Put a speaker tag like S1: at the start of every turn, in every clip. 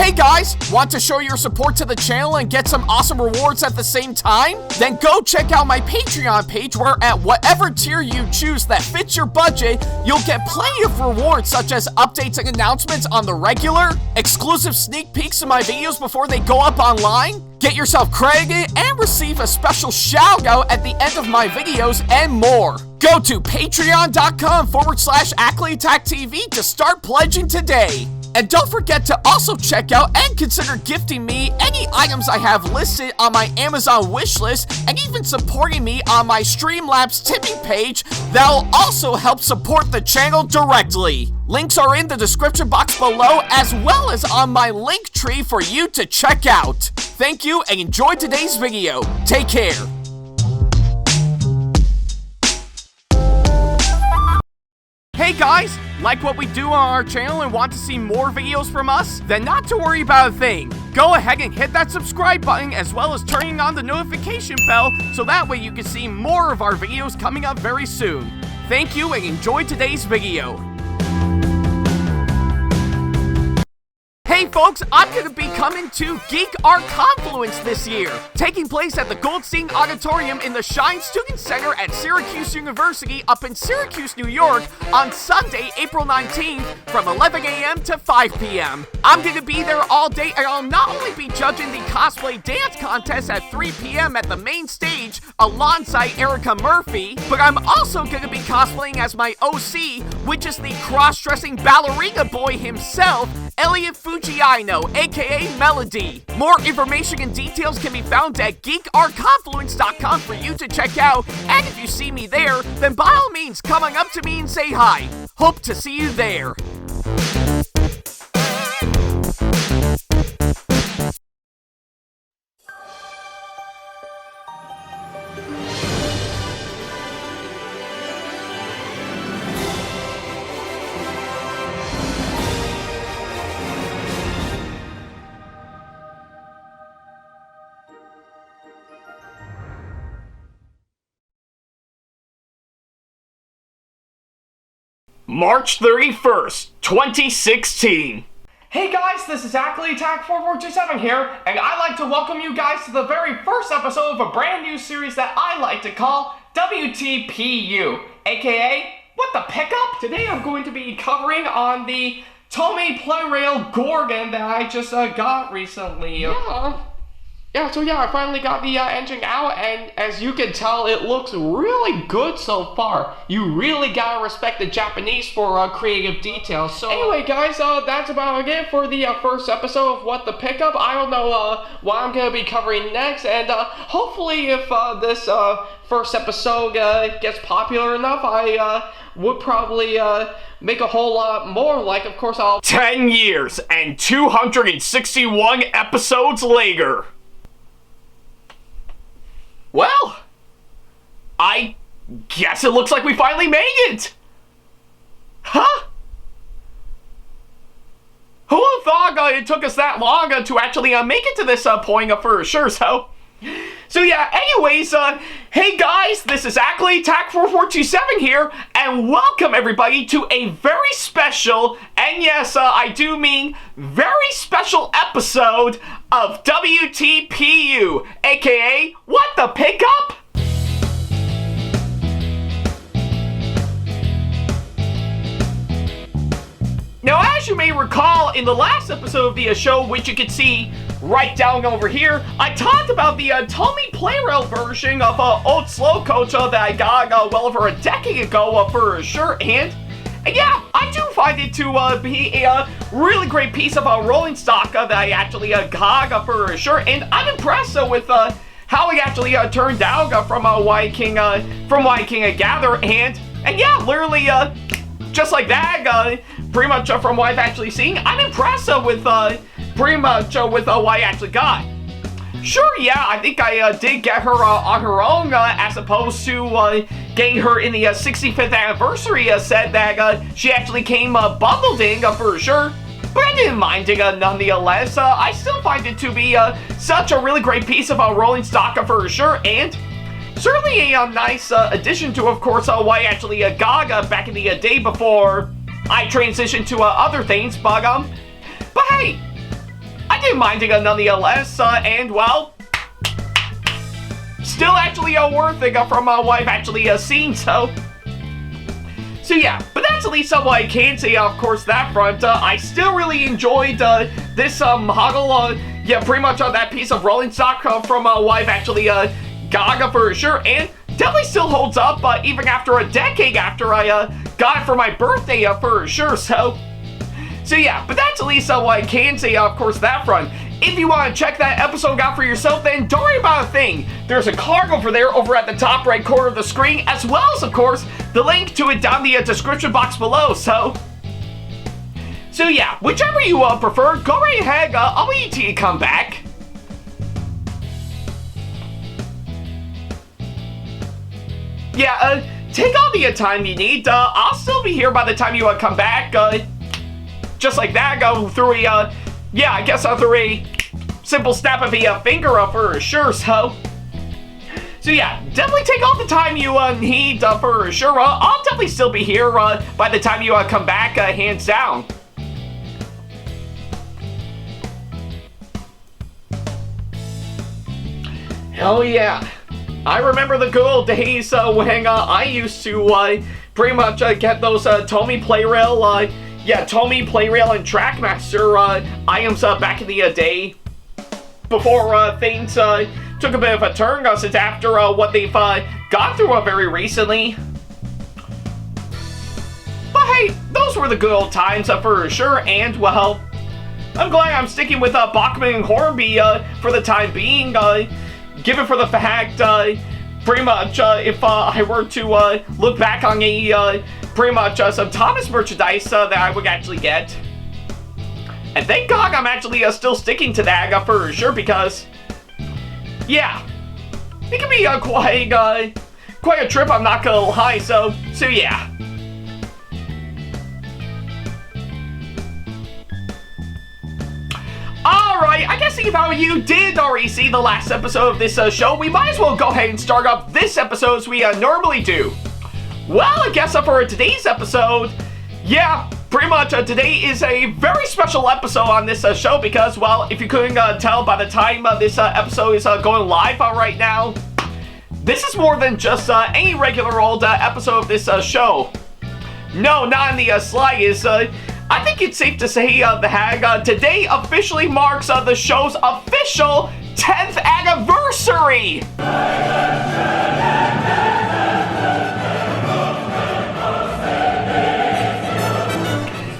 S1: Hey guys, want to show your support to the channel and get some awesome rewards at the same time? Then go check out my Patreon page where at whatever tier you choose that fits your budget, you'll get plenty of rewards such as updates and announcements on the regular, exclusive sneak peeks of my videos before they go up online, get yourself credited, and receive a special shout out at the end of my videos and more. Go to patreon.com/AckleyAttack44227TV to start pledging today. And don't forget to also check out and consider gifting me any items I have listed on my Amazon wishlist and even supporting me on my Streamlabs tipping page that'll also help support the channel directly. Links are in the description box below as well as on my link tree for you to check out. Thank you and enjoy today's video. Take care. Hey guys, like what we do on our channel and want to see more videos from us? Then not to worry about a thing. Go ahead and hit that subscribe button as well as turning on the notification bell so that way you can see more of our videos coming up very soon. Thank you and enjoy today's video. Hey folks, I'm gonna be coming to Geek Art Confluence this year, taking place at the Goldstein Auditorium in the Shine Student Center at Syracuse University up in Syracuse, New York on Sunday, April 19th from 11 a.m. to 5 p.m. I'm gonna be there all day and I'll not only be judging the cosplay dance contest at 3 p.m. at the main stage alongside Erica Murphy, but I'm also gonna be cosplaying as my OC, which is the cross-dressing ballerina boy himself, Elliot Fujiano, aka Melody. More information and details can be found at geekartconfluence.com for you to check out, and if you see me there, then by all means come on up to me and say hi. Hope to see you there. March 31st, 2016.
S2: Hey guys, this is AckleyAttack4427 here, and I'd like to welcome you guys to the very first episode of a brand new series that I like to call WTPU, aka What the Pickup? Today I'm going to be covering on the TOMY Plarail Gorgon that I just got recently. I finally got the engine out, and as you can tell, it looks really good so far. You really gotta respect the Japanese for creative details. So anyway, guys, that's about it for the first episode of What the Pickup. I don't know what I'm gonna be covering next, and hopefully if this first episode gets popular enough, I would probably make a whole lot more, like of course I'll...
S1: 10 years and 261 episodes later. Well, I guess it looks like we finally made it! Huh? Who would have thought it took us that long to actually make it to this point for sure, so yeah, anyways, hey guys, this is AckleyAttack4427 here, and welcome everybody to a very special, and yes, I do mean very special episode of WTPU, aka What the Pickup? Now, as you may recall, in the last episode of the show, which you can see right down over here, I talked about the TOMY Plarail version of Old Slow Coach that I got well over a decade ago for sure, and yeah, I do find it to be a really great piece of rolling stock that I actually got for sure, and I'm impressed with how it actually turned out from what I can gather, and yeah, literally just like that, pretty much from what I've actually seen, I'm impressed with pretty much with what I actually got. Sure, yeah, I think I did get her on her own, as opposed to getting her in the 65th anniversary set that she actually came bundled in for sure. But I didn't mind it nonetheless. I still find it to be such a really great piece of rolling stock for sure, and certainly a nice addition to, of course, what I actually got back in the day before I transitioned to other things. But hey, didn't mind it nonetheless, and well, still actually worth it from what I've actually seen, so yeah, but that's at least what I can say, of course, that front. I still really enjoyed this Hoggle, yeah, pretty much that piece of rolling stock from what I've actually got for sure, and definitely still holds up even after a decade after I got it for my birthday for sure, so yeah, but that's at least what I can say, of course, that front. If you want to check that episode out for yourself, then don't worry about a thing. There's a card over there over at the top right corner of the screen, as well as, of course, the link to it down the description box below, so yeah, whichever you prefer, go right ahead, I'll wait till you come back. Yeah, take all the time you need, I'll still be here by the time you come back, just like that, go through a, yeah, I guess through a simple snap of a finger for sure, so yeah, definitely take all the time you need for sure. I'll definitely still be here by the time you come back, hands down. Hell yeah. I remember the good old days when I used to pretty much get those TOMY Plarail, yeah, TOMY Plarail and Trackmaster items back in the day, before things took a bit of a turn since after what they've gone through very recently. But hey, those were the good old times for sure, and well, I'm glad I'm sticking with Bachman and Hornby for the time being, given for the fact, pretty much, if I were to look back on a pretty much some Thomas merchandise that I would actually get. And thank God I'm actually still sticking to that for sure, because, yeah, it can be quite a trip, I'm not gonna lie, so yeah. Alright, I guess if I were you did already see the last episode of this show, we might as well go ahead and start up this episode as we normally do. Well, I guess for today's episode, yeah, pretty much today is a very special episode on this show because, well, if you couldn't tell by the time this episode is going live right now, this is more than just any regular old episode of this show. No, not in the slightest. I think it's safe to say that today officially marks the show's official 10th anniversary!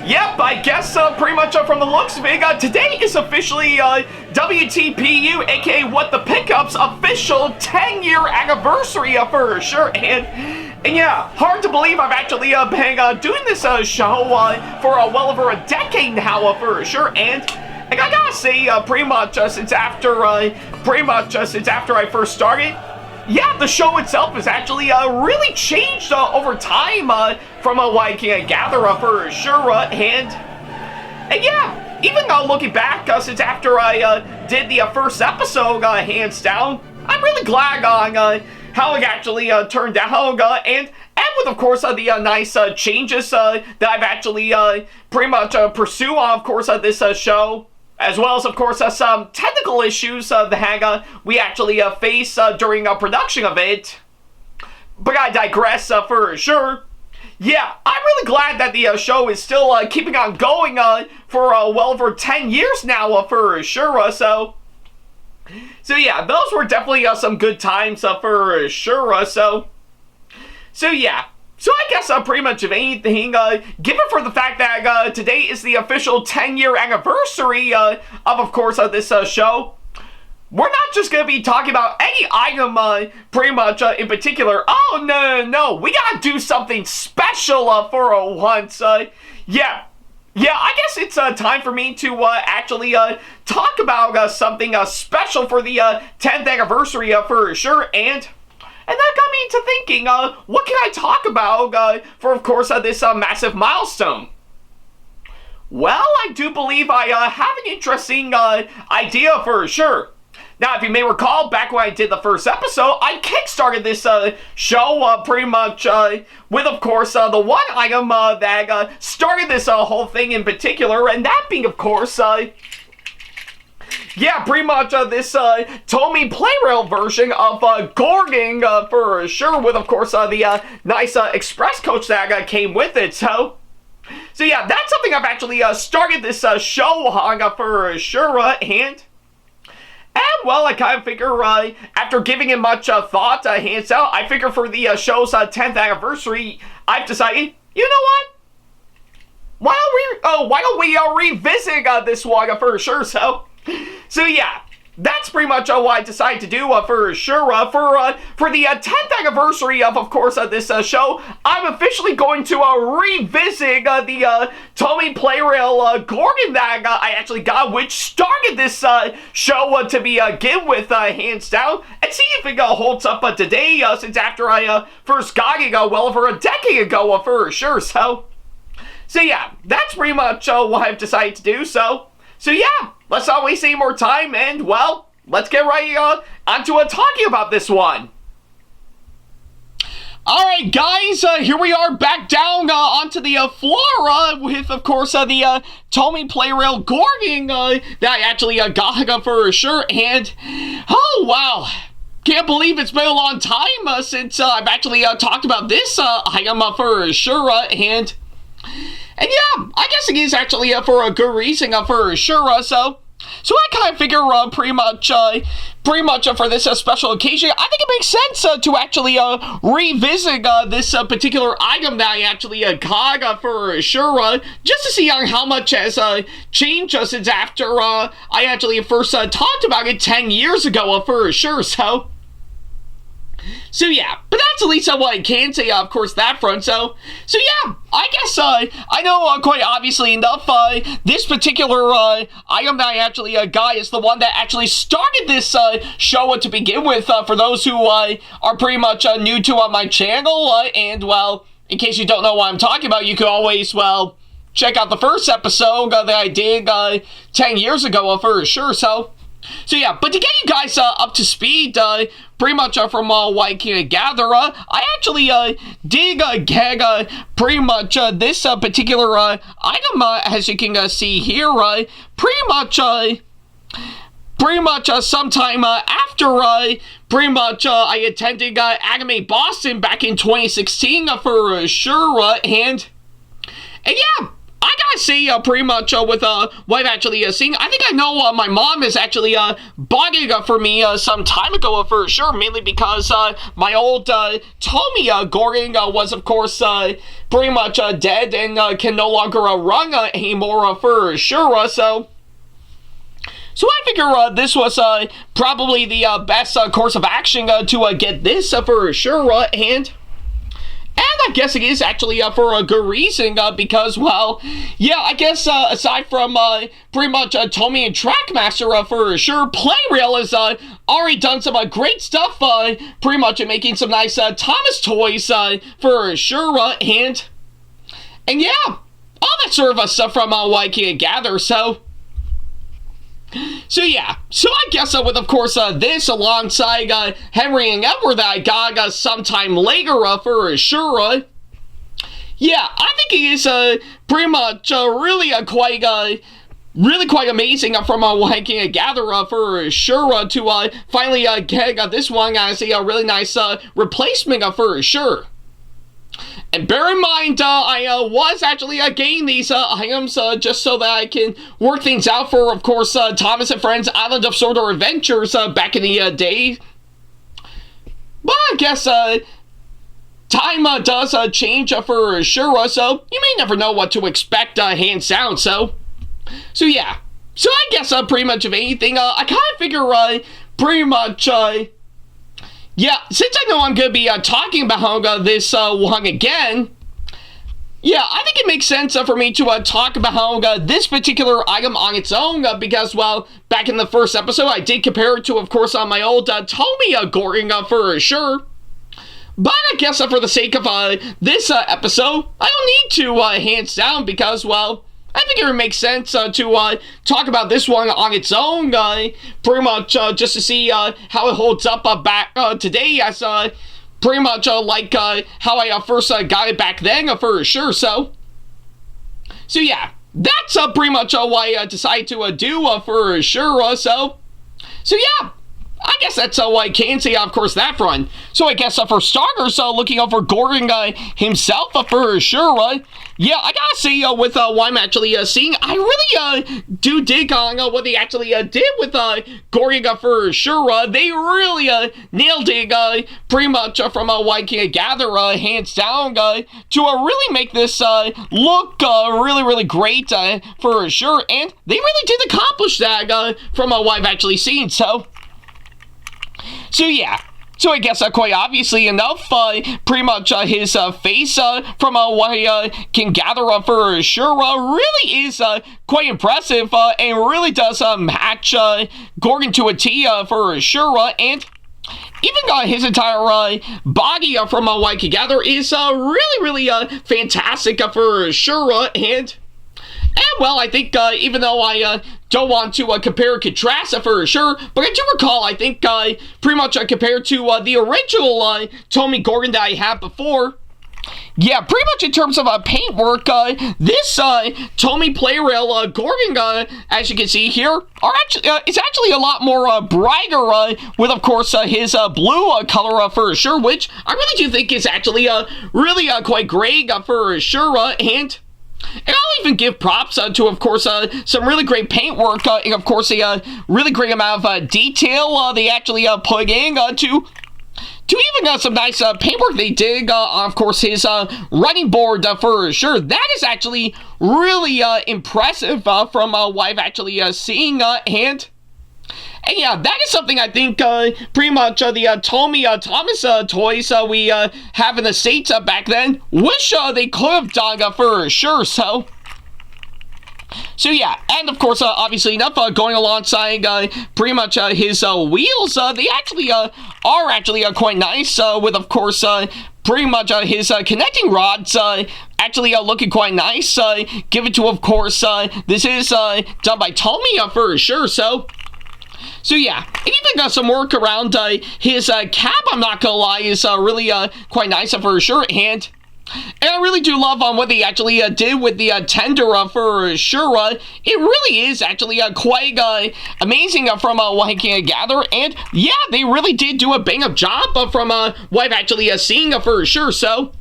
S1: Yep, I guess pretty much from the looks of it, today is officially WTPU, aka What the Pickup's official 10-year anniversary for sure, and yeah, hard to believe I've actually been doing this show for well over a decade now for sure, and I gotta say, pretty much since after I first started, yeah, the show itself has actually really changed over time from what I can gather for sure, and yeah, even looking back since after I did the first episode, hands down, I'm really glad on how it actually turned out, and with, of course, the nice changes that I've actually pretty much pursue on, of course, this show. As well as, of course, some technical issues that we actually face during production of it. But I digress for sure. Yeah, I'm really glad that the show is still keeping on going for well over 10 years now for sure. So yeah, those were definitely some good times for sure. So yeah. So I guess pretty much of anything, given for the fact that today is the official 10-year anniversary of course, this show, we're not just going to be talking about any item pretty much in particular. Oh, no, we got to do something special for once. Yeah, I guess it's time for me to actually talk about something special for the 10th anniversary for sure, and that got me into thinking, what can I talk about for, of course, this massive milestone? Well, I do believe I have an interesting idea for sure. Now, if you may recall, back when I did the first episode, I kickstarted this show pretty much with, of course, the one item that started this whole thing in particular, and that being, of course, yeah, pretty much this TOMY Plarail version of Gorging for sure, with of course the nice express coach that came with it. So yeah, that's something I've actually started this show on for sure, and well, I kind of figure, after giving it much thought, hands out, I figure for the show's 10th anniversary, I've decided, you know what? Why don't we revisit this one for sure? So yeah, that's pretty much what I decided to do for sure. For the 10th anniversary of course, this show, I'm officially going to revisit the TOMY Plarail Gorgon that I actually got, which started this show to begin with, hands down, and see if it holds up today, since after I first got it well over a decade ago for sure. So yeah, that's pretty much what I've decided to do. So yeah, let's not waste any more time, and well, let's get right onto talking about this one. Alright guys, here we are back down onto the floor with, of course, the TOMY Plarail Gorgon that I actually got for sure, and oh wow, can't believe it's been a long time since I've actually talked about this item for sure, and yeah, I guess it is actually for a good reason for sure. So I kind of figure pretty much for this special occasion, I think it makes sense to actually revisit this particular item that I actually got for sure, just to see how much has changed since after I actually first talked about it 10 years ago for sure. So yeah, but that's at least what I can say, of course, that front. So yeah, I guess I know quite obviously enough, this particular item that I actually got is the one that actually started this show to begin with, for those who are pretty much new to my channel, and well, in case you don't know what I'm talking about, you can always, well, check out the first episode that I did 10 years ago for sure. So yeah, but to get you guys up to speed, pretty much from what I can gather, I actually did get pretty much this particular item, as you can see here, pretty much sometime after pretty much I attended Anime Boston back in 2016 for sure, and yeah, I gotta say, pretty much with what I've actually seen, I think I know my mom has actually bought it for me some time ago for sure, mainly because my old TOMY Gorgon was, of course, pretty much dead and can no longer run anymore for sure. So I figure this was probably the best course of action to get this for sure, and I guess it is actually for a good reason, because, well, yeah, I guess aside from pretty much TOMY and Trackmaster for sure, Plarail has already done some great stuff, pretty much in making some nice Thomas toys for sure, and yeah, all that sort of stuff from what I can gather. So yeah, so I guess with, of course, this alongside Henry and Edward that I got sometime later for sure, yeah, I think it is pretty much really quite amazing from what I can gather for sure, to finally get this one as a really nice replacement for sure. And bear in mind, I was actually getting these items just so that I can work things out for, of course, Thomas and Friends Island of Sordor Adventures back in the day. But I guess time does change for sure, so you may never know what to expect hands down. So yeah. So I guess pretty much of anything, I kind of figure pretty much yeah, since I know I'm going to be talking about this one again, yeah, I think it makes sense for me to talk about this particular item on its own, because, well, back in the first episode, I did compare it to, of course, my old TOMY Gorgon for sure. But I guess for the sake of this episode, I don't need to, hands down, because, well, I think it makes sense to talk about this one on its own, pretty much just to see how it holds up back today, as pretty much like how I first got it back then for sure. So yeah, that's pretty much why I decided to do for sure. So yeah. I guess that's what I can say, of course, that front. So I guess for starters, looking for Gordon himself for sure. Yeah, I gotta say, with what I'm actually seeing, I really do dig on what they actually did with Gordon for sure. They really nailed it pretty much from what I can gather, hands down, to really make this look really, really great for sure. And they really did accomplish that from what I've actually seen. So yeah, so I guess quite obviously enough, pretty much his face, from what I can gather for sure, really is quite impressive and really does match Gordon to a T for sure, and even his entire body, from what I can gather, is really, really fantastic for sure, and well, I think even though I don't want to compare and contrast for sure, but I do recall, I think, pretty much compared to the original Tommy Gordon that I had before. Yeah, pretty much in terms of paintwork, this TOMY Plarail Gordon, as you can see here, is actually a lot more brighter with, of course, his blue color for sure, which I really do think is actually really quite great for sure, and I'll even give props to, of course, some really great paintwork, and, of course, a really great amount of detail they actually put in to even some nice paintwork they did on, of course, his running board for sure. That is actually really impressive from what I've actually seen, and yeah, that is something I think pretty much the Tommy Thomas toys we have in the States back then, wish they could have done for sure. So yeah, and of course, obviously enough, going alongside pretty much his wheels, they actually are actually quite nice, with, of course, pretty much his connecting rods actually looking quite nice, given to, of course, this is done by Tommy for sure. So yeah, and even got some work around his cap, I'm not gonna lie, is really quite nice for sure, and I really do love what they actually did with the tender for sure. It really is actually quite amazing from what I can gather, and yeah, they really did do a bang-up job from what I've actually seen for sure. So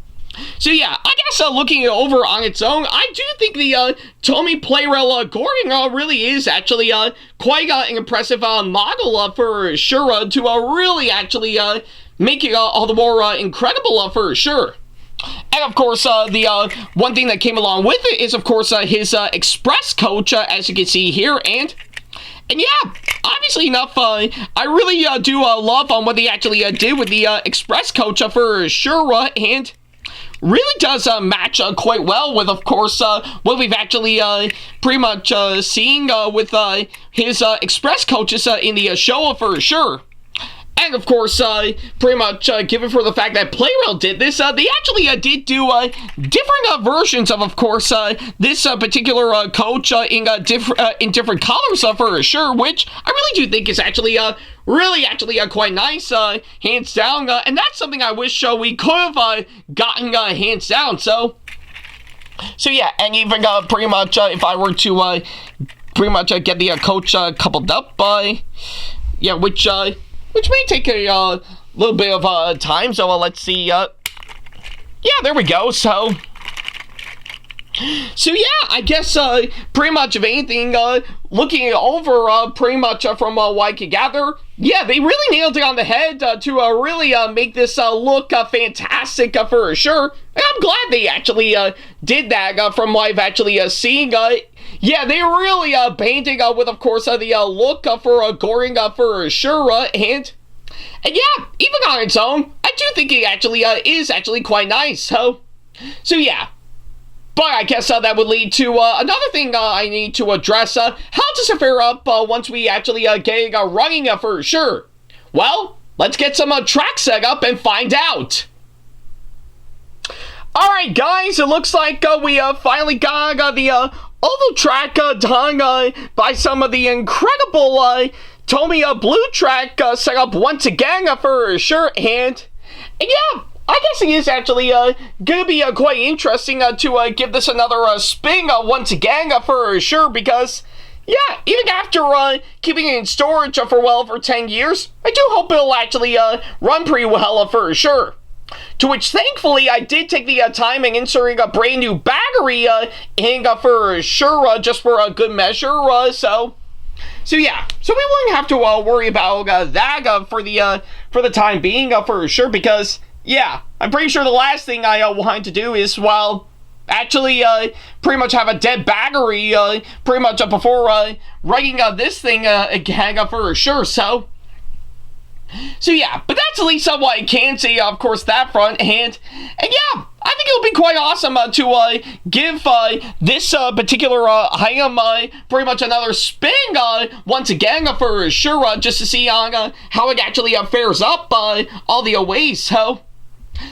S1: yeah, I guess looking it over on its own, I do think the TOMY Plarail Gordon really is actually quite an impressive model for sure, to really actually make it all the more incredible for sure. And of course, the one thing that came along with it is, of course, his express coach, as you can see here, and yeah, obviously enough, I really do love what they actually did with the express coach for sure, and really does match quite well with, of course, what we've actually pretty much seen with his express coaches in the show for sure. And of course, pretty much given for the fact that Plarail did this, they actually did do different versions of course, this particular coach in different colors for sure, which I really do think is actually really quite nice, hands down, and that's something I wish we could have gotten hands down. So yeah, and even pretty much if I were to pretty much get the coach coupled up, yeah, which may take a little bit of time, so let's see, yeah, there we go. So yeah, I guess pretty much of anything, looking it over pretty much from what I can gather, yeah, they really nailed it on the head to really make this look fantastic for sure. And I'm glad they actually did that from what I've actually seen. Yeah, they really painting with, of course, the look for Gordon for sure, and yeah, even on its own, I do think it actually is actually quite nice. So yeah. But I guess that would lead to another thing I need to address. How does it fare up once we actually get running for sure? Well, let's get some track set up and find out. Alright guys, it looks like we finally got the oval track done by some of the incredible TOMY blue track set up once again for sure. And yeah, I guess it is actually gonna be quite interesting to give this another spin once again for sure, because yeah, even after keeping it in storage for well over 10 years, I do hope it'll actually run pretty well for sure. To which, thankfully, I did take the time in inserting a brand new battery in for sure, just for a good measure, so yeah, so we wouldn't have to worry about that for the time being, for sure, because, yeah, I'm pretty sure the last thing I wanted to do is, well, actually pretty much have a dead battery pretty much before running this thing again, for sure, so yeah, but that's at least what I can say, of course, that front, and yeah, I think it'll be quite awesome to give this particular item pretty much another spin once again, for sure, just to see on how it actually fares up all the ways, so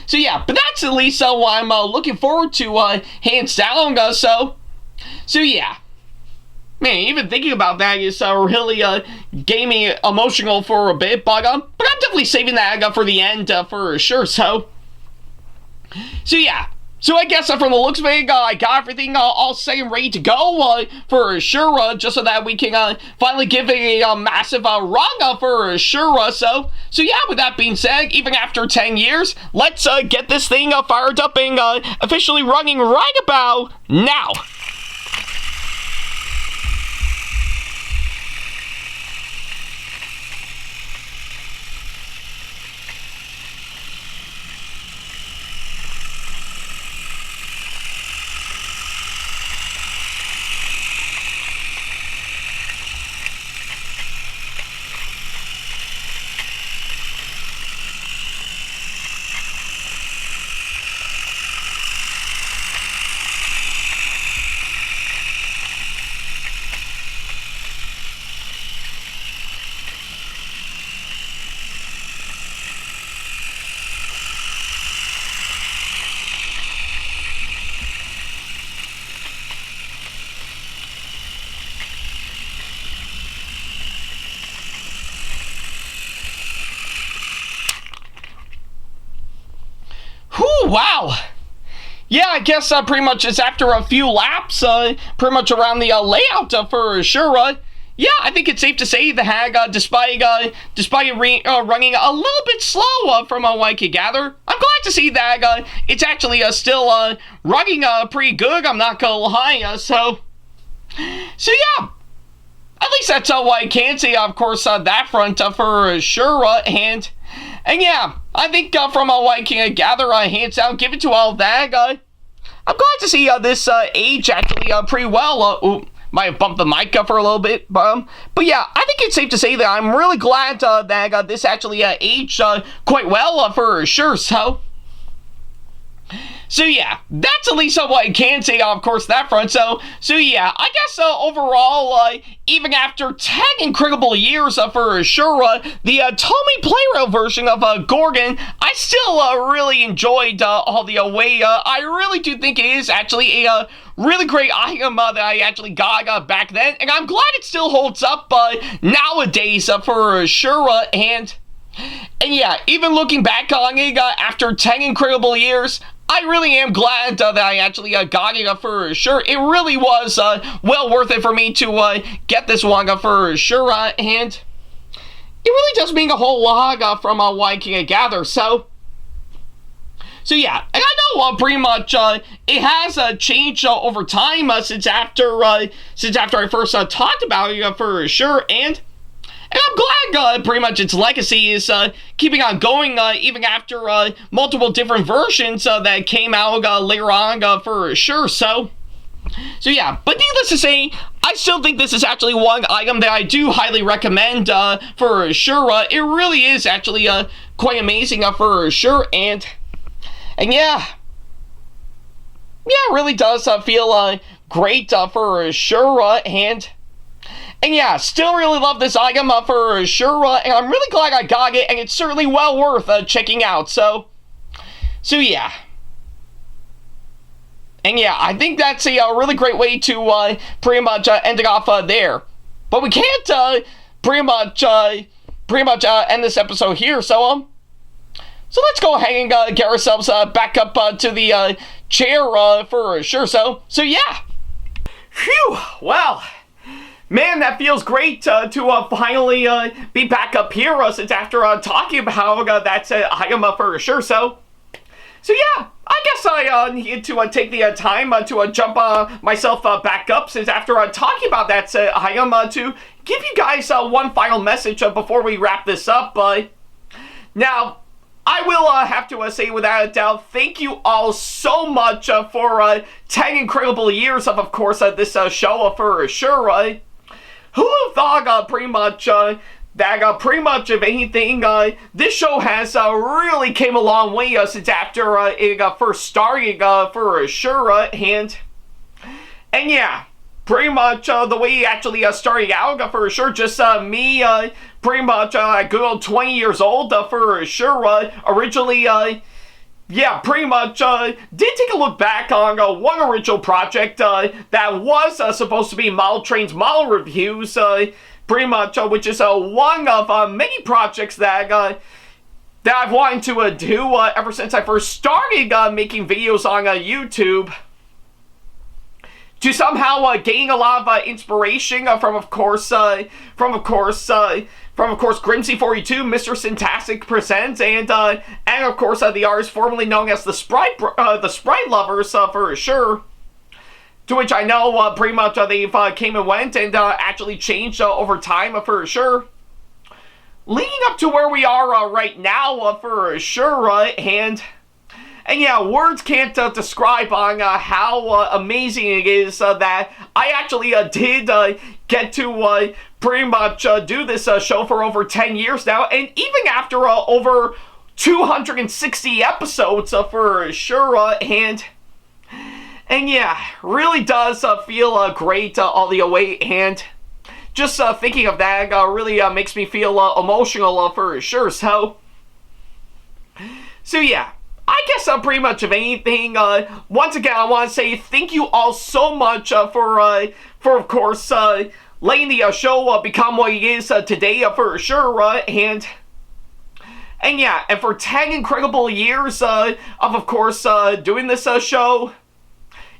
S1: yeah, but that's at least what I'm looking forward to, hands down, so yeah. Man, even thinking about that is really getting me emotional for a bit, but I'm definitely saving that for the end for sure, so yeah. So I guess from the looks of it, I got everything all set and ready to go for sure, just so that we can finally give it a massive run for sure, so yeah, with that being said, even after 10 years, let's get this thing fired up and officially running right about now. Wow. Yeah, I guess pretty much it's after a few laps, pretty much around the layout for sure. Yeah, I think it's safe to say the hag, despite it running a little bit slow from what I can gather, I'm glad to see that it's actually still running pretty good, I'm not gonna lie, so yeah. At least that's what I can say, of course, that front for sure, and yeah, I think from what I can gather, hands down, give it to all that, I'm glad to see this age actually pretty well. Might have bumped the mic up for a little bit, but yeah, I think it's safe to say that I'm really glad that this actually aged quite well for sure, so yeah, that's at least what I can say, of course, that front, so yeah, I guess overall, even after 10 incredible years for sure, the TOMY Plarail version of Gorgon, I still really enjoyed all the way. I really do think it is actually a really great item that I actually got back then, and I'm glad it still holds up nowadays for sure, and yeah, even looking back on it after 10 incredible years, I really am glad that I actually got it for sure. It really was well worth it for me to get this one for sure, and it really does mean a whole lot from what I can gather, so yeah, and I know pretty much it has changed over time since after I first talked about it for sure, and I'm glad pretty much its legacy is keeping on going even after multiple different versions that came out later on for sure, so yeah, but needless to say, I still think this is actually one item that I do highly recommend for sure. It really is actually quite amazing for sure, and yeah, it really does feel great for sure, and yeah, still really love this item for sure, and I'm really glad I got it, and it's certainly well worth checking out, so yeah. And yeah, I think that's a really great way to pretty much end it off there. But we can't pretty much end this episode here, so So let's go ahead and get ourselves back up to the chair for sure. So yeah. Phew, well, man, that feels great to finally be back up here since after talking about how that's item for sure. So yeah, I guess I need to take the time to jump myself back up since after talking about that item to give you guys one final message before we wrap this up. Now, I will have to say without a doubt, thank you all so much for 10 incredible years of course, this show for sure. Who would have thought pretty much that pretty much if anything, this show has really came a long way since after it first started for sure. And yeah, pretty much the way it actually started out for sure, just me pretty much a good old 20 years old for sure. Originally, yeah, pretty much did take a look back on one original project that was supposed to be Model Train's Model Reviews, pretty much, which is one of many projects that I've wanted to do ever since I first started making videos on YouTube. To somehow gain a lot of inspiration from of course Grimsy42, Mr. Syntastic Presents, and of course the artist formerly known as the Sprite Lovers for sure. To which I know pretty much they've came and went and actually changed over time for sure. Leading up to where we are right now for sure, and yeah, words can't describe on how amazing it is that I actually did get to pretty much do this show for over 10 years now, and even after over 260 episodes for sure, and yeah, really does feel great all the way, and just thinking of that really makes me feel emotional for sure. So yeah, I guess pretty much of anything, once again, I want to say thank you all so much for of course, letting the show become what it is today for sure, and yeah, and for 10 incredible years of course, doing this show.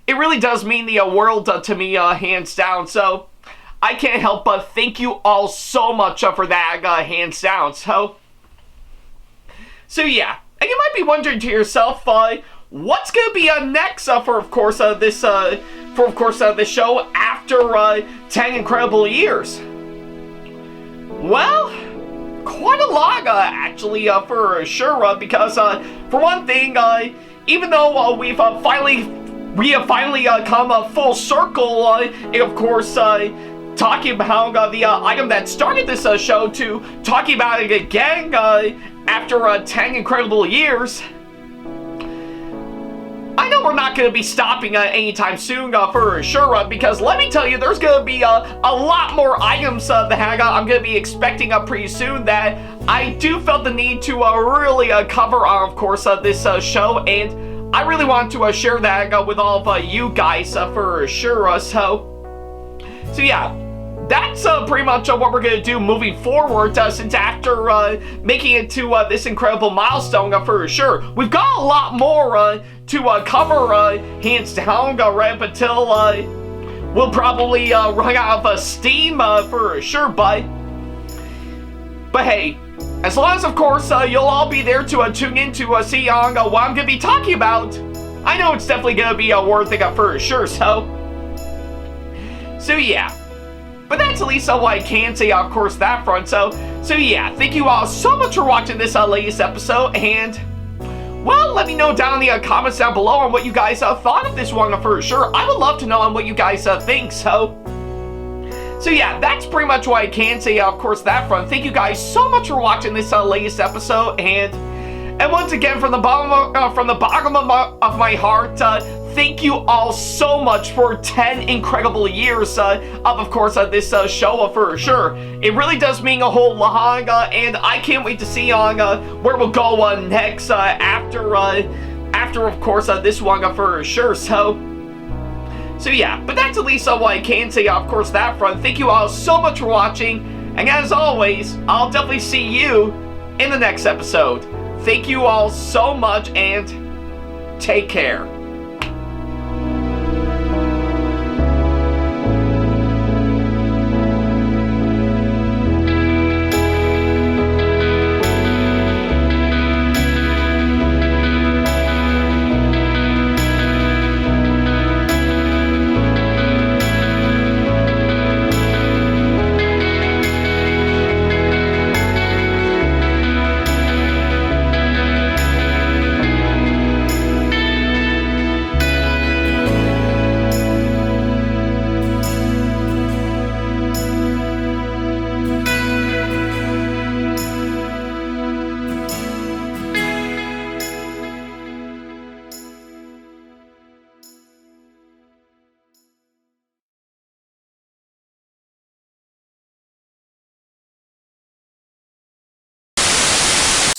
S1: It really does mean the world to me, hands down, so I can't help but thank you all so much for that, hands down. So yeah, and you might be wondering to yourself, what's gonna be next for of course this show after 10 incredible years? Well, quite a lot actually for sure, because for one thing, even though we have finally come full circle, and of course talking about the item that started this show to talking about it again after 10 incredible years. I know we're not going to be stopping anytime soon for sure, because let me tell you, there's going to be a lot more items that I'm going to be expecting pretty soon that I do felt the need to really cover on, of course, this show, and I really want to share that with all of you guys for sure. So yeah, that's pretty much what we're going to do moving forward since after making it to this incredible milestone for sure. We've got a lot more to cover hands down right up until we'll probably run out of steam for sure, but hey, as long as, of course, you'll all be there to tune in to see on what I'm going to be talking about, I know it's definitely going to be worth it for sure, so yeah. But that's at least what I can say, of course, that front, so yeah, thank you all so much for watching this latest episode, and, well, let me know down in the comments down below on what you guys thought of this one for sure. I would love to know on what you guys think, so yeah, that's pretty much what I can say, of course, that front. Thank you guys so much for watching this latest episode, and once again, from the bottom of my heart, thank you all so much for 10 incredible years of course, this show for sure. It really does mean a whole lot, and I can't wait to see on where we'll go next after, of course, this one for sure. So yeah, but that's at least what I can say, of course, that front. Thank you all so much for watching, and as always, I'll definitely see you in the next episode. Thank you all so much, and take care.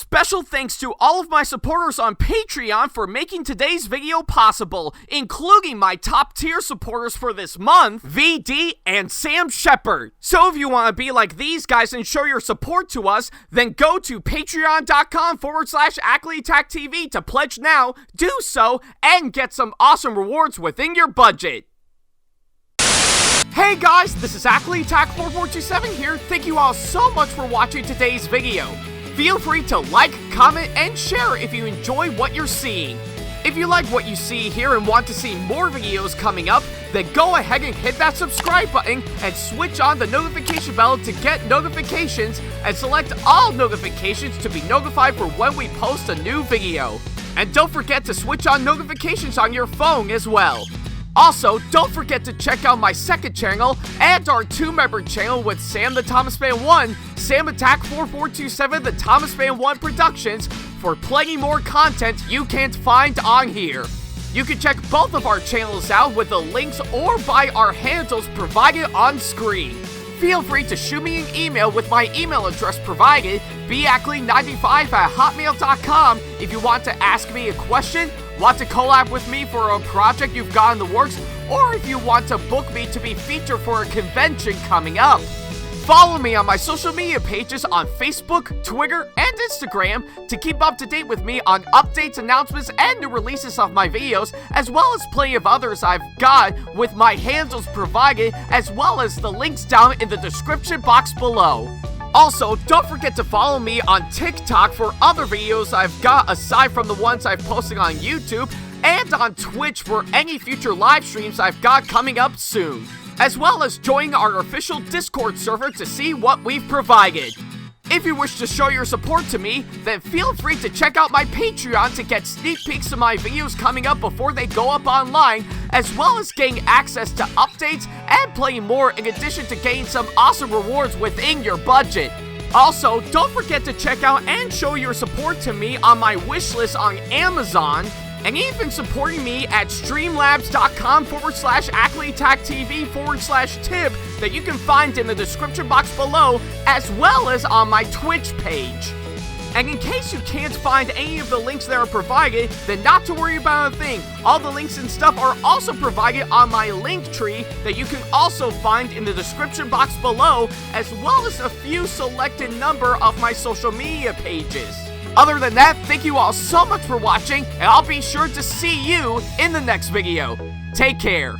S1: Special thanks to all of my supporters on Patreon for making today's video possible, including my top tier supporters for this month, VD and Sam Shepard. So if you want to be like these guys and show your support to us, then go to patreon.com/AckleyTackTV to pledge now, do so, and get some awesome rewards within your budget. Hey guys, this is AckleyTack4427 here. Thank you all so much for watching today's video. Feel free to like, comment, and share if you enjoy what you're seeing. If you like what you see here and want to see more videos coming up, then go ahead and hit that subscribe button and switch on the notification bell to get notifications, and select all notifications to be notified for when we post a new video. And don't forget to switch on notifications on your phone as well. Also, don't forget to check out my second channel and our 2-member channel with Sam the Thomas Fan 1, SamAttack4427TheThomasFan1 Productions, for plenty more content you can't find on here. You can check both of our channels out with the links or by our handles provided on screen. Feel free to shoot me an email with my email address provided, backley95@hotmail.com, if you want to ask me a question, want to collab with me for a project you've got in the works, or if you want to book me to be featured for a convention coming up. Follow me on my social media pages on Facebook, Twitter, and Instagram to keep up to date with me on updates, announcements, and new releases of my videos, as well as plenty of others I've got with my handles provided, as well as the links down in the description box below. Also, don't forget to follow me on TikTok for other videos I've got aside from the ones I've posted on YouTube, and on Twitch for any future live streams I've got coming up soon, as well as join our official Discord server to see what we've provided. If you wish to show your support to me, then feel free to check out my Patreon to get sneak peeks of my videos coming up before they go up online, as well as getting access to updates and playing more, in addition to getting some awesome rewards within your budget. Also, don't forget to check out and show your support to me on my wishlist on Amazon, and even supporting me at streamlabs.com/AckleyTackTV/tip that you can find in the description box below, as well as on my Twitch page. And in case you can't find any of the links that are provided, then not to worry about a thing. All the links and stuff are also provided on my link tree that you can also find in the description box below, as well as a few selected number of my social media pages. Other than that, thank you all so much for watching, and I'll be sure to see you in the next video. Take care.